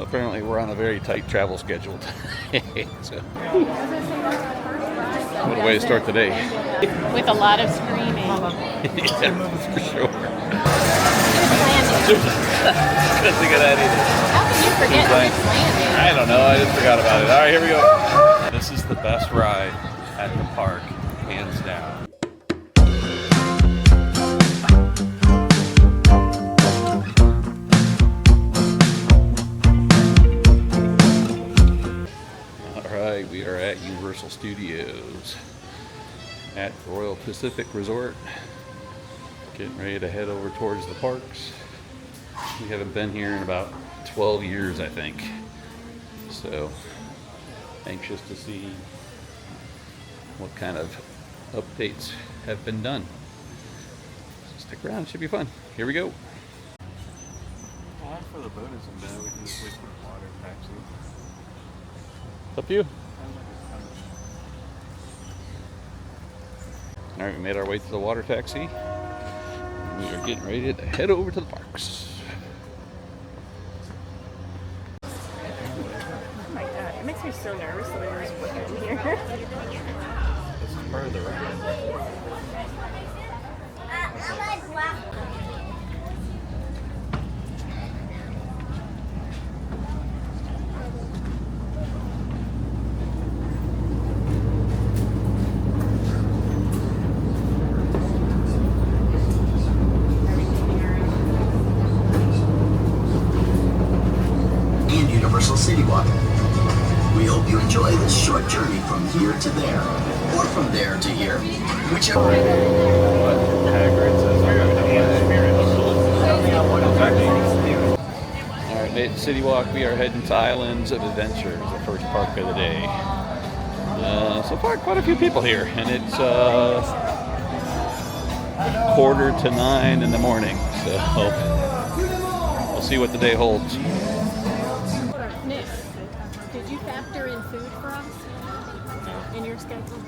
Apparently we're on a very tight travel schedule today. So, what a way to start today. With a lot of screaming. Yeah, for sure. Couldn't think of that either. How can you forget it's landing? I don't know, I just forgot about it. Alright, here we go. This is the best ride at the park, hands down. Alright, we are at Universal Studios at Royal Pacific Resort. Getting ready to head over towards the parks. We haven't been here in about 12 years, I think. So, anxious to see what kind of updates have been done. So stick around, it should be fun. Here we go. For the boat isn't bad, we can just wait for the water taxi. It's up to you. Alright, we made our way to the water taxi. We are getting ready to head over to the parks. Oh my god, it makes me so nervous that I was working here. This is part of the ride. Universal City Walk. We hope you enjoy this short journey from here to there, or from there to here, whichever. Alright, made it to City Walk. We are heading to Islands of Adventure, the first park of the day. So far, quite a few people here, and it's 8:45 in the morning. So we'll see what the day holds. Nick, did you factor in food for us in your schedule?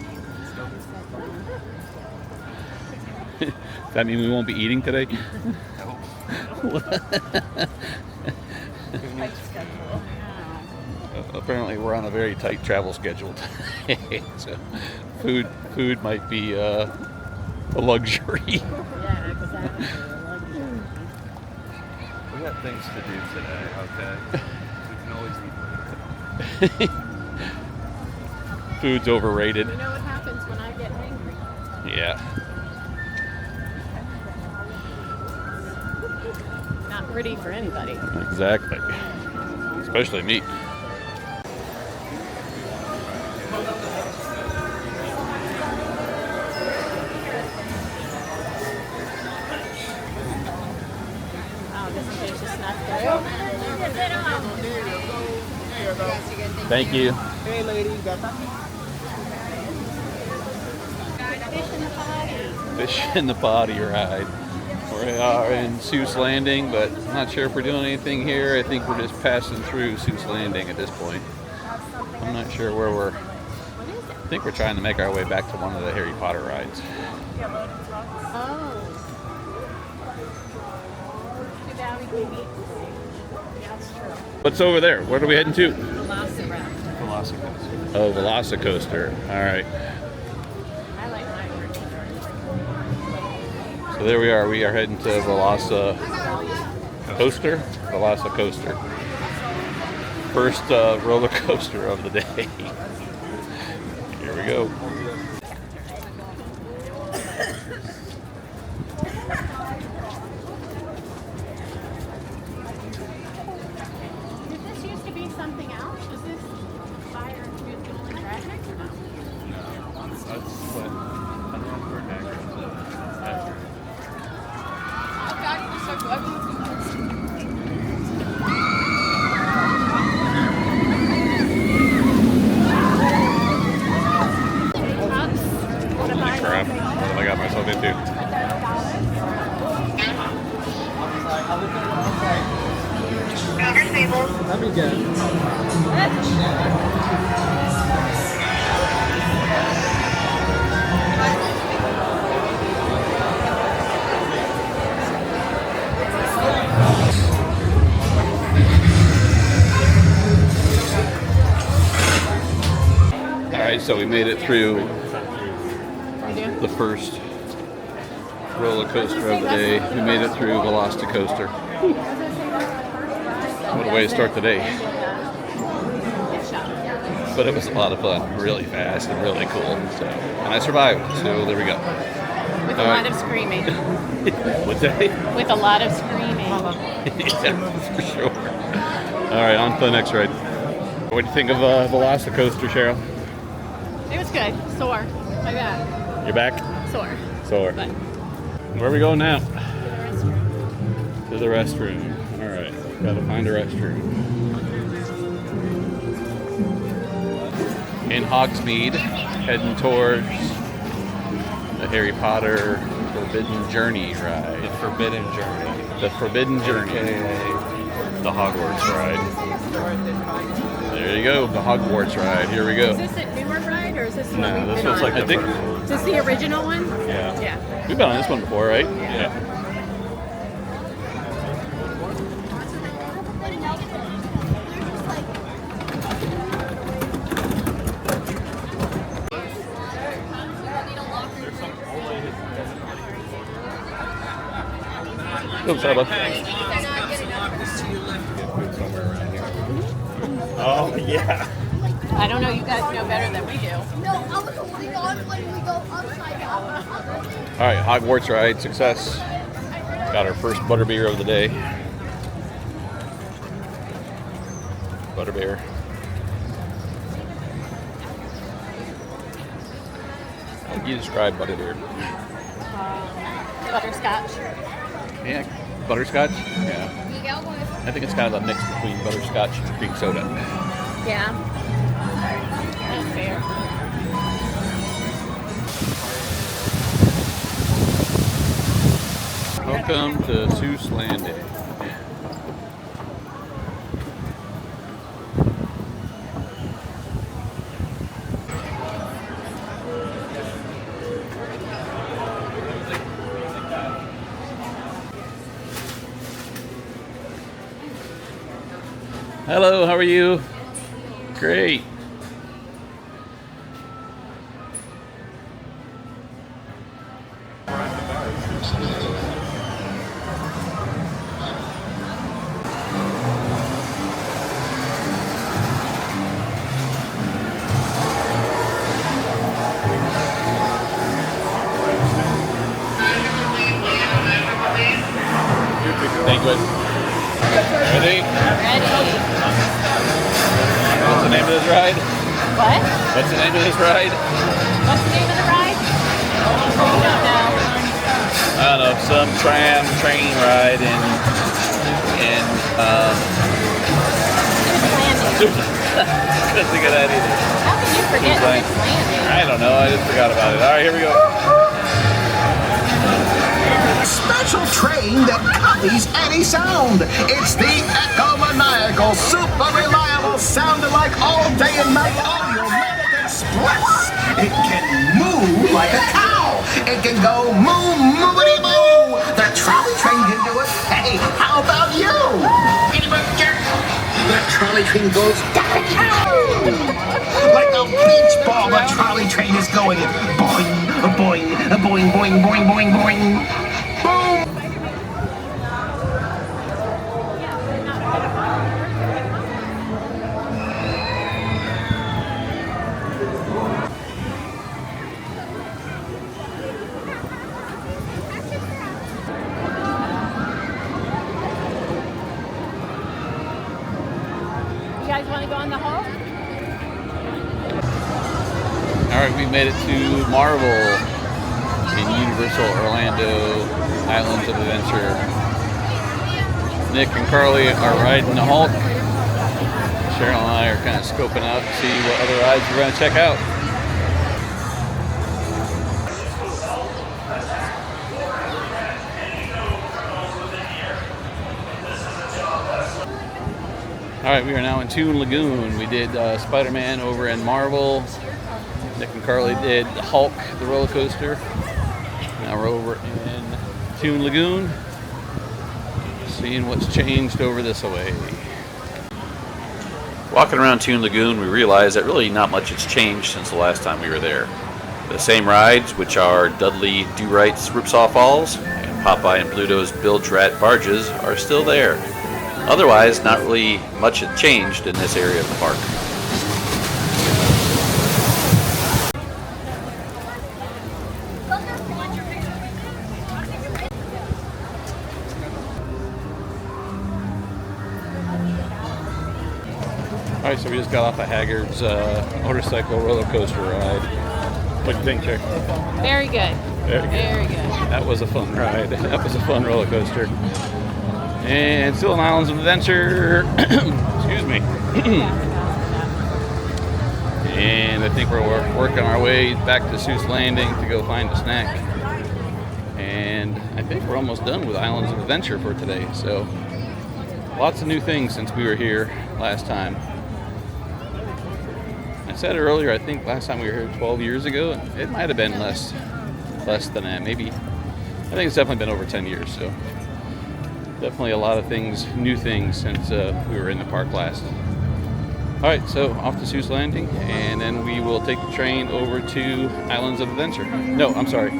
Does that mean we won't be eating today? Apparently we're on a very tight travel schedule today. So food might be a luxury. Yeah, exactly. We got things to do today, okay? We can always eat later. Food's overrated. You know what happens when I get hungry? Yeah. Not pretty for anybody. Exactly. Especially me. Thank you. Hey lady, you got that? Fish in the Potty ride. We are in Seuss Landing, but I'm not sure if we're doing anything here. I think we're just passing through Seuss Landing at this point. I'm not sure where we're. I think we're trying to make our way back to one of the Harry Potter rides. Oh. What's over there? What are we heading to? Velocicoaster. Oh, Velocicoaster. All right. I like my word. So there we are. We are heading to Velocicoaster. Velocicoaster. First roller coaster of the day. Here we go. Did this used to be something else? Was this fire tragic or not? That's what Unwritten Niagara's after. Oh God, you're so good. Holy crap. What I got myself into. That'd be good. Alright, so we made it through We do? the first roller coaster of the day. We made it through Velocicoaster. What a way to start the day. But it was a lot of fun, really fast and really cool. So, and I survived, so there we go. With a lot of screaming. What's that? With a lot of screaming. Yeah, for sure. Alright, on to the next ride. What do you think of Velocicoaster, Cheryl? It was good. Sore. My back. You're back? Sore. Sore. But Where are we going now? To the restroom. Alright, gotta find a restroom. In Hogsmeade, heading towards the Harry Potter Forbidden Journey ride. The Forbidden Journey. The Forbidden Journey. The Hogwarts ride. There you go, the Hogwarts ride. Here we is go. this a newer ride or is this the one No, we've this been was on? like I the think- first. Is this the original one? Yeah. Yeah. We've been on this one before, right? Yeah. Go, Saba. Oh, yeah. I don't know. You guys know better than we do. No, I was holding on when we go upside down. All right, Hogwarts ride success. Got our first butterbeer of the day. Butterbeer. How would you describe butterbeer? Butterscotch. Yeah, butterscotch. Yeah, I think it's kind of a mix between butterscotch and cream soda. Yeah. That's fair. Welcome to Seuss Landing. Hello, how are you? Great. Thank you. Ready? Ready. What's the name of this ride? What? What's the name of this ride? What's the name of the ride? We don't know. I don't know, some train ride in couldn't think of that either. How can you forget Seuss Seuss Landing? I don't know, I just forgot about it. All right, here we go. Special train that copies any sound. It's the Echo-Maniacal, super reliable, sounding like all day and night audio Manic Express. It can moo like a cow. It can go moo, moody moo. The trolley train can do it. Hey, how about you? The trolley train goes down. Like a beach ball, the trolley train is going boing, boing, boing, boing, boing, boing, boing. Boom! You guys want to go on the hall? All right, we made it to Marvel in Universal Orlando Islands of Adventure. Nick and Carly are riding the Hulk. Cheryl and I are kind of scoping out to see what other rides we're going to check out. All right, we are now in Toon Lagoon. We did Spider-Man over in Marvel. Nick and Carly did Hulk, the roller coaster. Now we're over in Toon Lagoon, seeing what's changed over this way. Walking around Toon Lagoon, we realized that really not much has changed since the last time we were there. The same rides, which are Dudley Do-Right's Ripsaw Falls and Popeye and Pluto's Bilge Rat barges, are still there. Otherwise, not really much has changed in this area of the park. Alright, so we just got off of Haggard's motorcycle roller coaster ride. What do you think, Chick? Very good. Very good. That was a fun ride. That was a fun roller coaster. And still in Islands of Adventure. Excuse me. And I think we're working our way back to Seuss Landing to go find a snack. And I think we're almost done with Islands of Adventure for today. So lots of new things since we were here last time. I said earlier, I think last time we were here 12 years ago. It might have been less than that, maybe. I think it's definitely been over 10 years, so definitely a lot of things, new things since we were in the park last. All right, so off to Seuss Landing, and then we will take the train over to Islands of Adventure. No, I'm sorry,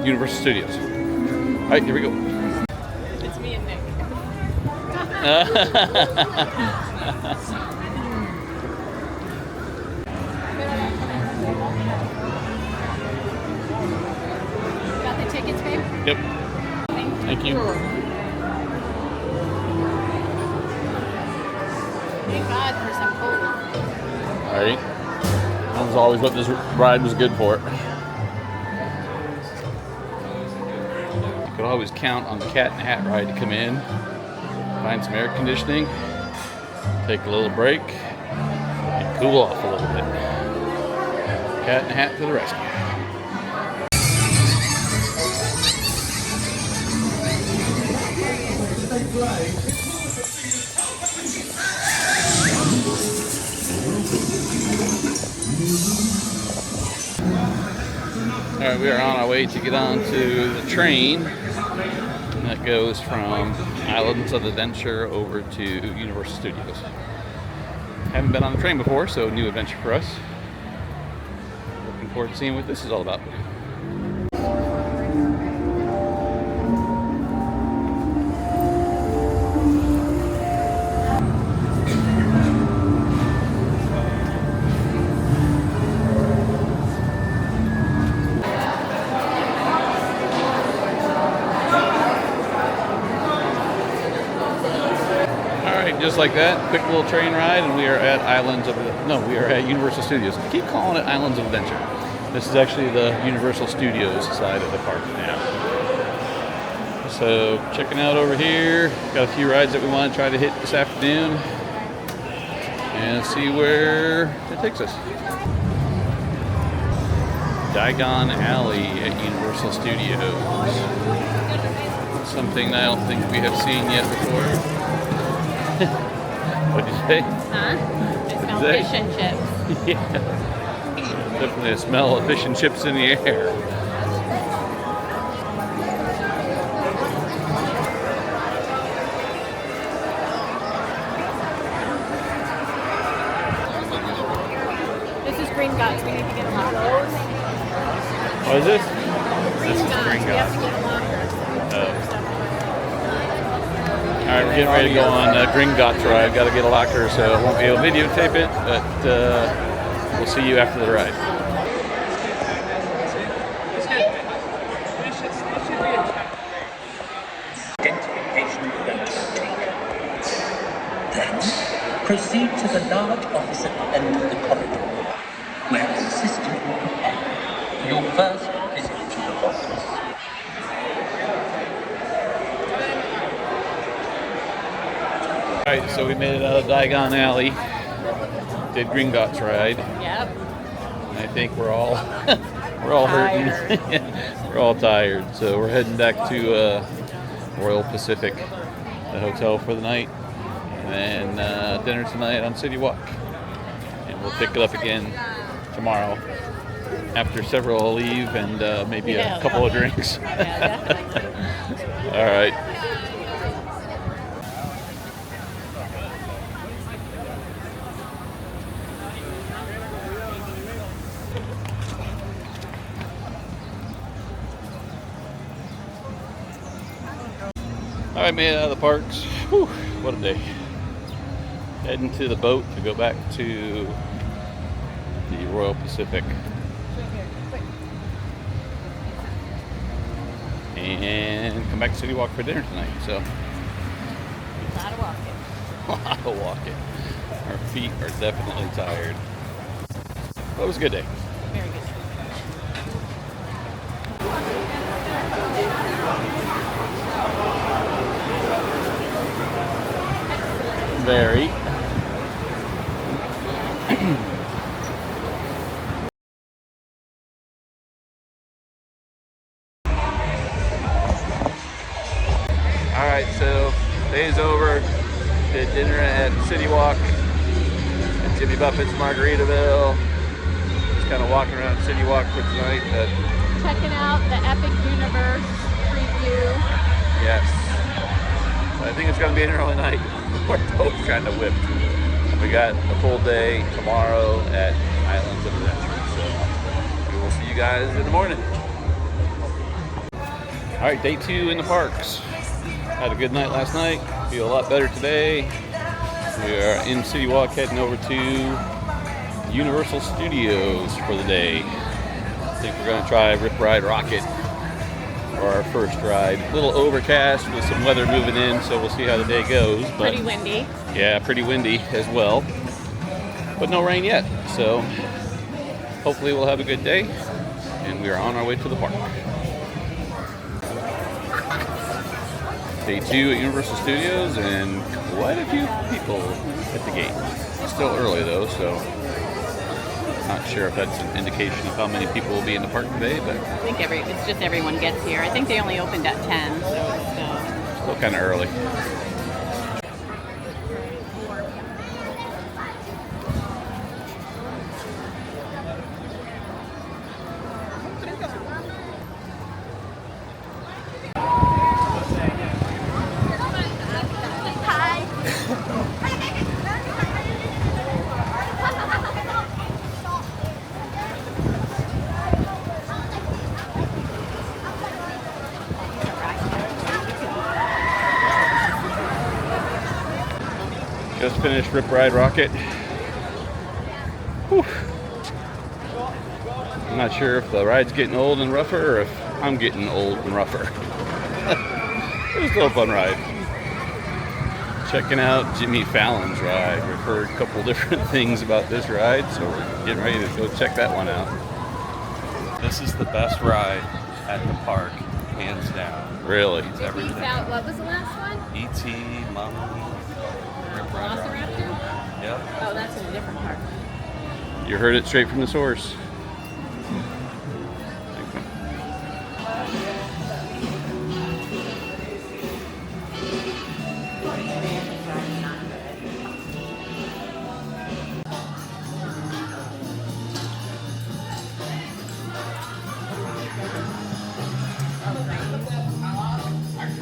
Universal Studios. All right, here we go. It's me and Nick. Got the tickets, babe? Yep. Thank you. Thank God for some cola. All right. That was always what this ride was good for. You could always count on the Cat in the Hat ride to come in, find some air conditioning, take a little break, and cool off a little bit. Cat in the Hat to the rescue. All right, we are on our way to get onto the train that goes from Islands of Adventure over to Universal Studios. Haven't been on the train before, so new adventure for us. Looking forward to seeing what this is all about. Just like that, quick little train ride, and we are at we are at Universal Studios. I keep calling it Islands of Adventure. This is actually the Universal Studios side of the park now. So checking out over here, got a few rides that we want to try to hit this afternoon, and see where it takes us. Diagon Alley at Universal Studios. Something I don't think we have seen yet before. What'd you say? Huh? I smell Say? fish and chips. Yeah. Definitely a smell of fish and chips in the air. This is Green Guts. We need to get a locker. What is this? Green Guts. Green We have Guts. to get a locker. All right, we're getting ready to go on Gringotts ride. Got to get a locker, so I won't be able to videotape it, but we'll see you after the ride. Identification going to take. Then proceed to the large office at the end of the corridor, where an assistant will prepare your first visit to the office. All right, so we made it out of Diagon Alley. Did Gringotts ride. Yep. I think we're all hurting. We're all tired, so we're heading back to Royal Pacific, the hotel for the night, and then dinner tonight on City Walk. And we'll pick it up again tomorrow after several leave and maybe a couple of drinks. Yeah, definitely. All right. All right, made it out of the parks. Whew, what a day. Heading to the boat to go back to the Royal Pacific. And come back to City Walk for dinner tonight. So, A lot of walking. a lot of walking. Our feet are definitely tired. But it was a good day. Very good. Very. Alright, so day's over. Did dinner at City Walk at Jimmy Buffett's Margaritaville. Just kind of walking around City Walk for tonight. Checking out the Epic Universe preview. Yes. I think it's going to be an early night. We're both kind of whipped. We got a full day tomorrow at Islands of Adventure. So we will see you guys in the morning. All right, day 2 in the parks. Had a good night last night. Feel a lot better today. We are in City Walk heading over to Universal Studios for the day. I think we're going to try Rip Ride Rocket for our first ride. A little overcast with some weather moving in, so we'll see how the day goes. But Pretty windy. yeah, pretty windy as well. But no rain yet, so hopefully we'll have a good day. And we are on our way to the park. Day 2 at Universal Studios, and quite a few people at the gate. It's still early though, so not sure if that's an indication of how many people will be in the park today, but I think it's just everyone gets here. I think they only opened at 10, so it's still kind of early. Just finished Rip Ride Rocket. Whew. I'm not sure if the ride's getting old and rougher or if I'm getting old and rougher. It was still a fun ride. Checking out Jimmy Fallon's ride. We've heard a couple different things about this ride, so we're getting ready to go check that one out. This is the best ride at the park, hands down. Really? It's everything. What was the last one? E.T., Mummy, Rip Ride Rocket. Velociraptor? Yep. Oh, that's in a different park. You heard it straight from the source.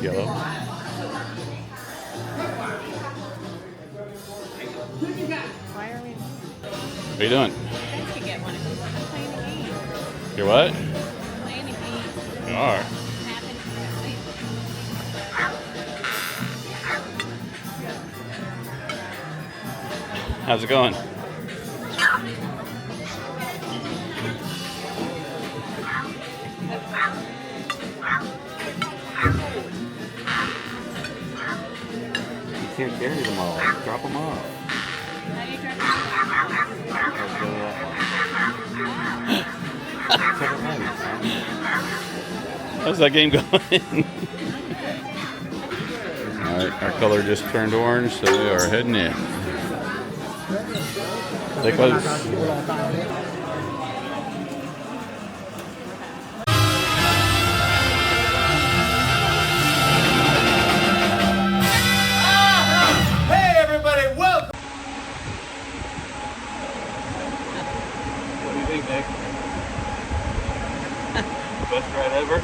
Yellow. Why are we? What are you doing? You guys could get one. I'm playing a game. You're what? Playing a game. You are. How's it going? You can't carry them all. Drop them off. How do you drive? How's that game going? Alright, our color just turned orange, so we are heading in. Stay close. Hey everybody, welcome! What do you think, Nick? Best ride ever?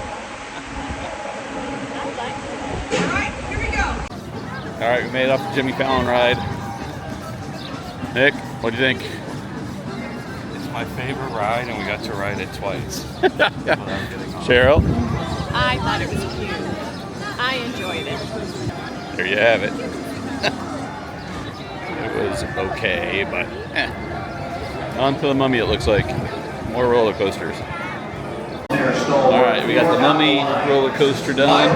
Alright, we made it off the Jimmy Fallon ride. Nick, what do you think? It's my favorite ride, and we got to ride it twice. Without getting off. Cheryl? I thought it was cute. I I enjoyed it. There you have it. It was okay, but on to the Mummy, it looks like. More roller coasters. Alright, we got the Mummy roller coaster done.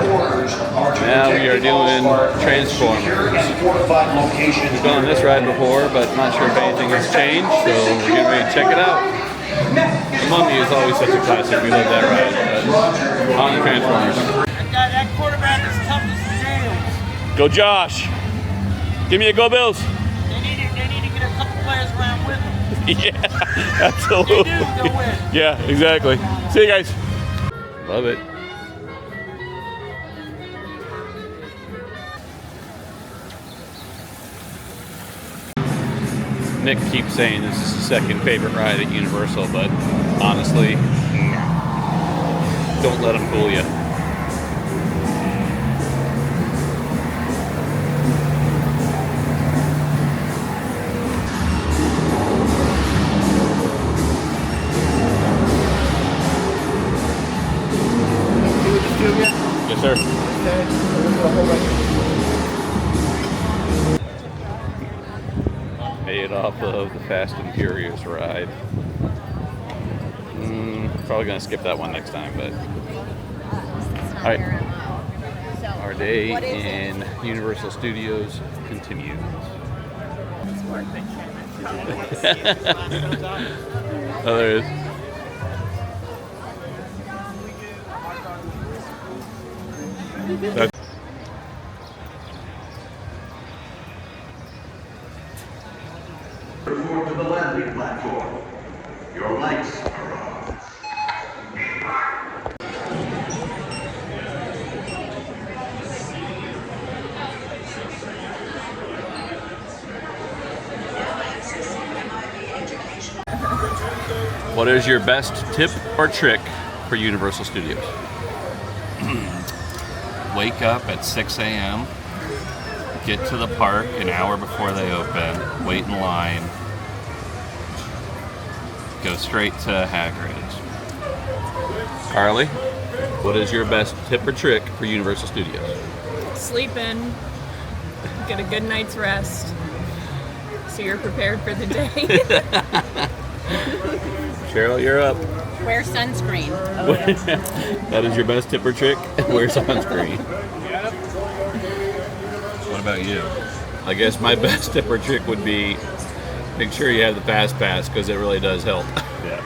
Now we are doing Transformers. We've done this ride before, but not sure if anything has changed, so we're getting ready to check it out. The Mummy is always such a classic. We love that ride. But on the Transformers. That quarterback is tough as nails. Go Josh! Give me a go Bills! They need to get a couple players around with them. Yeah, absolutely. They do, they'll win. Yeah, exactly. See you guys. Love it. Nick keeps saying this is his second favorite ride at Universal, but honestly, don't let him fool you. Yes, sir. Made off of the Fast and Furious ride. Probably gonna skip that one next time, but all right. Our day in Universal Studios continues. Oh, there it is. Report to the landing platform. Your lights are on. What is your best tip or trick for Universal Studios? Wake up at 6 a.m., get to the park an hour before they open, wait in line, go straight to Hagrid's. Carly, what is your best tip or trick for Universal Studios? Sleep in, get a good night's rest, so you're prepared for the day. Cheryl, you're up. Wear sunscreen. That is your best tip or trick? Wear sunscreen. What about you? I guess my best tip or trick would be make sure you have the Fast Pass because it really does help. Yeah.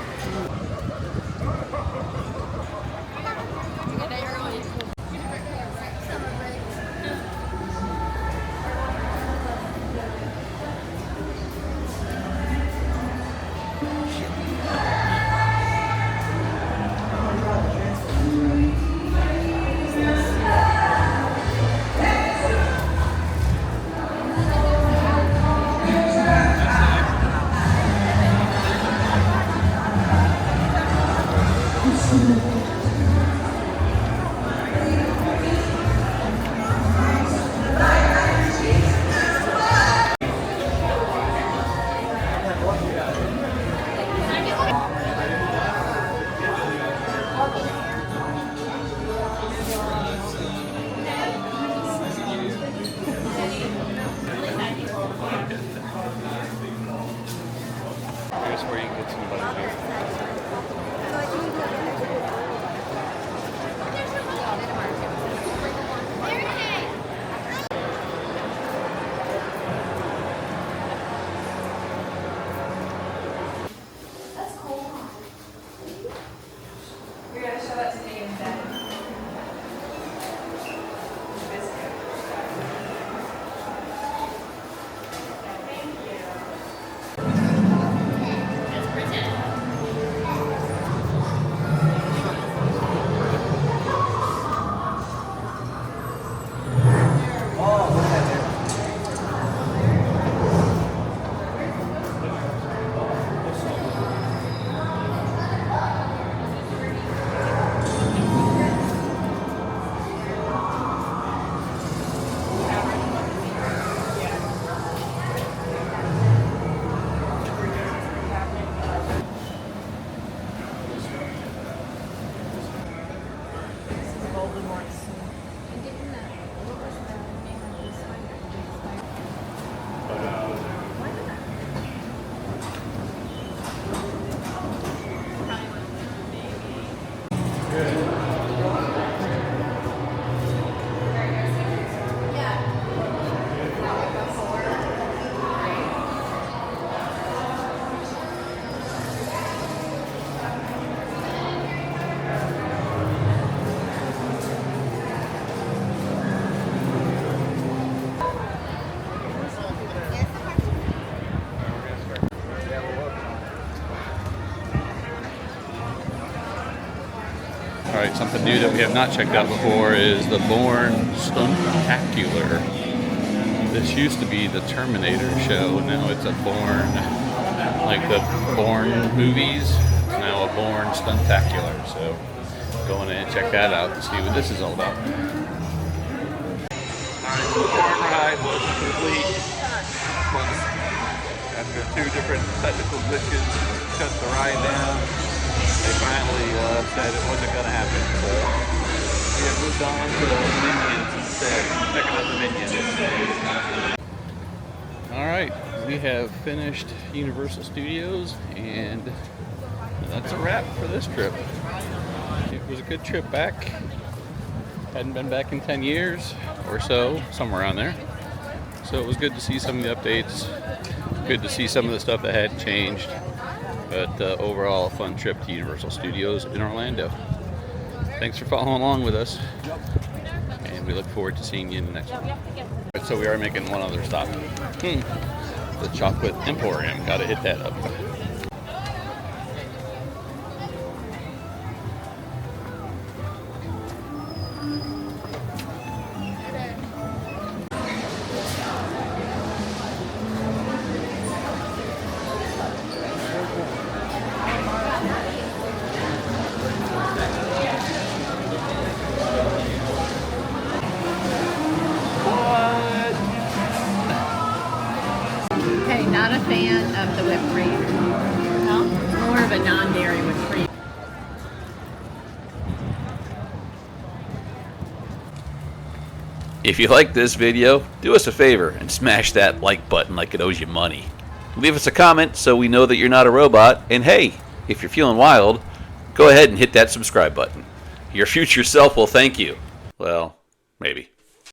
Here's where you can get some butterbeer. Alright, something new that we have not checked out before is the Bourne Stuntacular. This used to be the Terminator show, now it's a Bourne, like the Bourne movies, it's now a Bourne Stuntacular. So go in and check that out and see what this is all about. Alright, so the Bourne ride was complete. After 2 different technical glitches, shut the ride down. They finally said it wasn't going to happen. So we have moved on to the Minions instead. Checking out the Minions. Alright, we have finished Universal Studios, and that's a wrap for this trip. It was a good trip back. Hadn't been back in 10 years or so, somewhere around there. So it was good to see some of the updates, good to see some of the stuff that had changed, but overall a fun trip to Universal Studios in Orlando. Thanks for following along with us, and we look forward to seeing you in the next one. Right, so we are making one other stop. The Chocolate Emporium, gotta hit that up. Okay, not a fan of the whipped cream. No? More of a non-dairy whipped cream. If you like this video, do us a favor and smash that like button like it owes you money. Leave us a comment so we know that you're not a robot, and hey, if you're feeling wild, go ahead and hit that subscribe button. Your future self will thank you. Well, maybe.